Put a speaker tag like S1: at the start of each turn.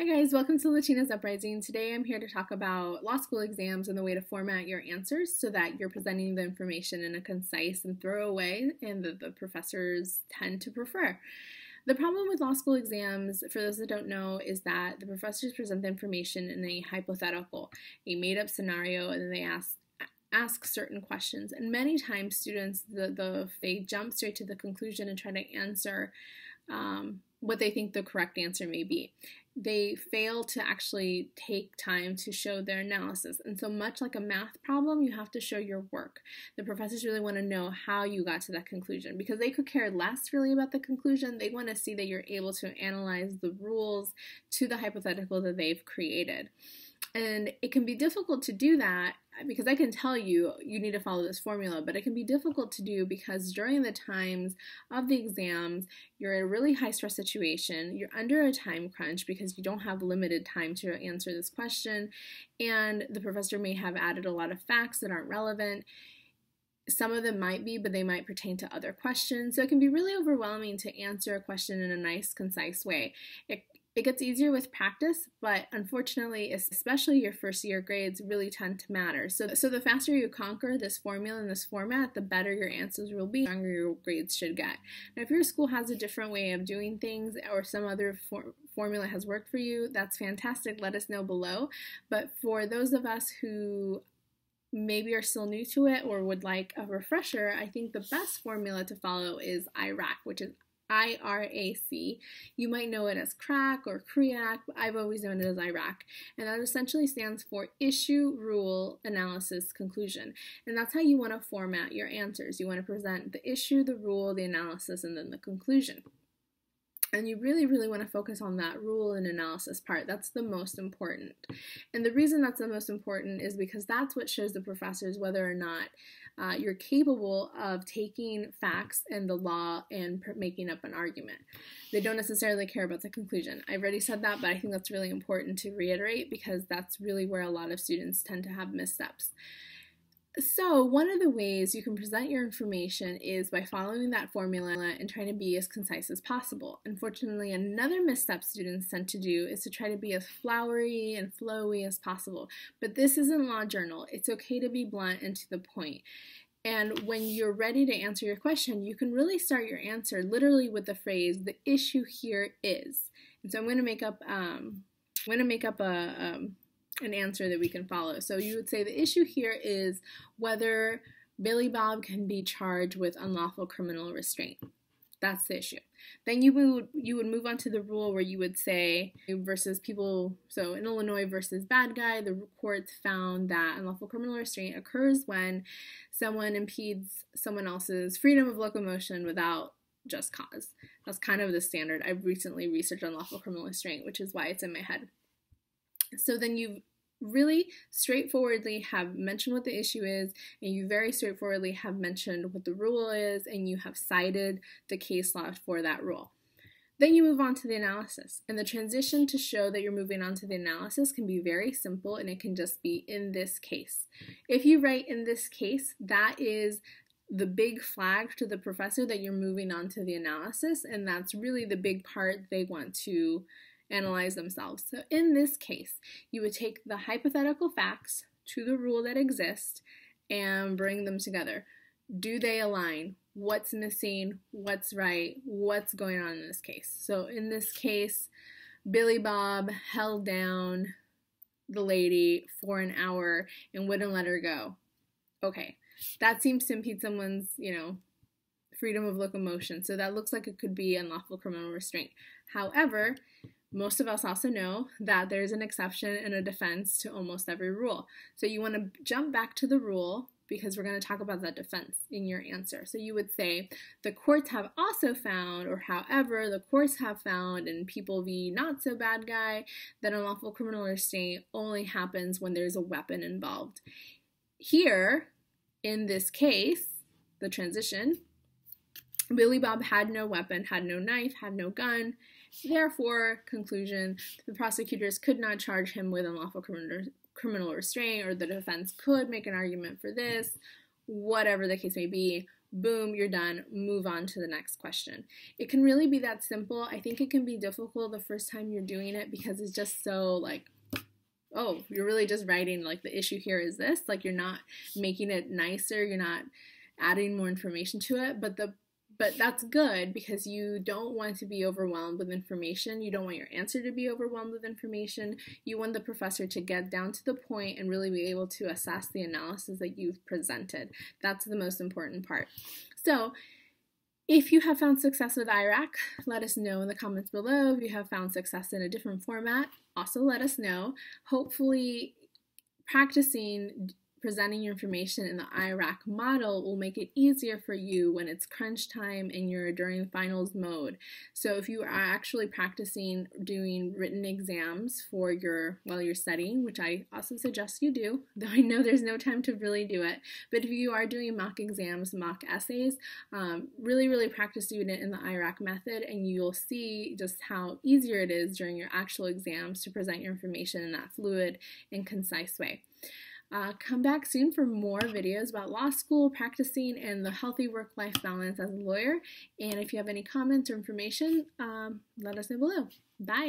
S1: Hi guys, welcome to Latina's Uprising. Today I'm here to talk about law school exams and the way to format your answers so that you're presenting the information in a concise and thorough way and that the professors tend to prefer. The problem with law school exams, for those that don't know, is that the professors present the information in a hypothetical, a made-up scenario, and then they ask certain questions. And many times students, they jump straight to the conclusion and try to answer what they think the correct answer may be. They fail to actually take time to show their analysis. And so much like a math problem, you have to show your work. The professors really want to know how you got to that conclusion because they could care less really about the conclusion. They want to see that you're able to analyze the rules to the hypothetical that they've created. And it can be difficult to do that because I can tell you need to follow this formula, but it can be difficult to do because during the times of the exams, you're in a really high stress situation, you're under a time crunch because you don't have limited time to answer this question, and the professor may have added a lot of facts that aren't relevant. Some of them might be, but they might pertain to other questions. So it can be really overwhelming to answer a question in a nice, concise way. It gets easier with practice, but unfortunately, especially your first year grades really tend to matter. So the faster you conquer this formula and this format, the better your answers will be, the stronger your grades should get. Now, if your school has a different way of doing things or some other formula has worked for you, that's fantastic. Let us know below. But for those of us who maybe are still new to it or would like a refresher, I think the best formula to follow is IRAC, which is IRAC. You might know it as CRAC or CREAC, but I've always known it as IRAC. And that essentially stands for Issue, Rule, Analysis, Conclusion. And that's how you want to format your answers. You want to present the issue, the rule, the analysis, and then the conclusion. And you really, really want to focus on that rule and analysis part. That's the most important. And the reason that's the most important is because that's what shows the professors whether or not you're capable of taking facts and the law and making up an argument. They don't necessarily care about the conclusion. I've already said that, but I think that's really important to reiterate because that's really where a lot of students tend to have missteps. So one of the ways you can present your information is by following that formula and trying to be as concise as possible. Unfortunately, another misstep students tend to do is to try to be as flowery and flowy as possible. But this isn't law journal. It's okay to be blunt and to the point. And when you're ready to answer your question, you can really start your answer literally with the phrase, "The issue here is." And so I'm going to make up an answer that we can follow. So you would say the issue here is whether Billy Bob can be charged with unlawful criminal restraint. That's the issue. Then you would move on to the rule where you would say versus people, so in Illinois versus bad guy, the courts found that unlawful criminal restraint occurs when someone impedes someone else's freedom of locomotion without just cause. That's kind of the standard. I've recently researched unlawful criminal restraint, which is why it's in my head. So then you really straightforwardly have mentioned what the issue is, and you very straightforwardly have mentioned what the rule is, and you have cited the case law for that rule. Then you move on to the analysis, and the transition to show that you're moving on to the analysis can be very simple, and it can just be in this case. If you write in this case, that is the big flag to the professor that you're moving on to the analysis, and that's really the big part they want to analyze themselves. So in this case, you would take the hypothetical facts to the rule that exists and bring them together. Do they align? What's missing? What's right? What's going on in this case? So in this case, Billy Bob held down the lady for an hour and wouldn't let her go. Okay, that seems to impede someone's, freedom of locomotion. So that looks like it could be unlawful criminal restraint. However, most of us also know that there's an exception and a defense to almost every rule. So you want to jump back to the rule because we're going to talk about that defense in your answer. So you would say, the courts have also found, or however, the courts have found in People v. Not So Bad Guy that unlawful criminal restraint only happens when there's a weapon involved. Here, in this case, the transition, Billy Bob had no weapon, had no knife, had no gun. Therefore, conclusion, the prosecutors could not charge him with unlawful criminal restraint, or the defense could make an argument for this, whatever the case may be. boom, you're done, move on to the next question. It can really be that simple. I think it can be difficult the first time you're doing it because it's just so like, oh, you're really just writing like the issue here is this, like you're not making it nicer, you're not adding more information to it, but that's good because you don't want to be overwhelmed with information. You don't want your answer to be overwhelmed with information. You want the professor to get down to the point and really be able to assess the analysis that you've presented. That's the most important part. So if you have found success with IRAC, let us know in the comments below. If you have found success in a different format, also let us know. Hopefully, practicing presenting your information in the IRAC model will make it easier for you when it's crunch time and you're during finals mode. So if you are actually practicing doing written exams for while you're studying, which I also suggest you do, though I know there's no time to really do it, but if you are doing mock exams, mock essays, really practice doing it in the IRAC method, and you'll see just how easier it is during your actual exams to present your information in that fluid and concise way. Come back soon for more videos about law school, practicing, and the healthy work-life balance as a lawyer. And if you have any comments or information, let us know below. Bye!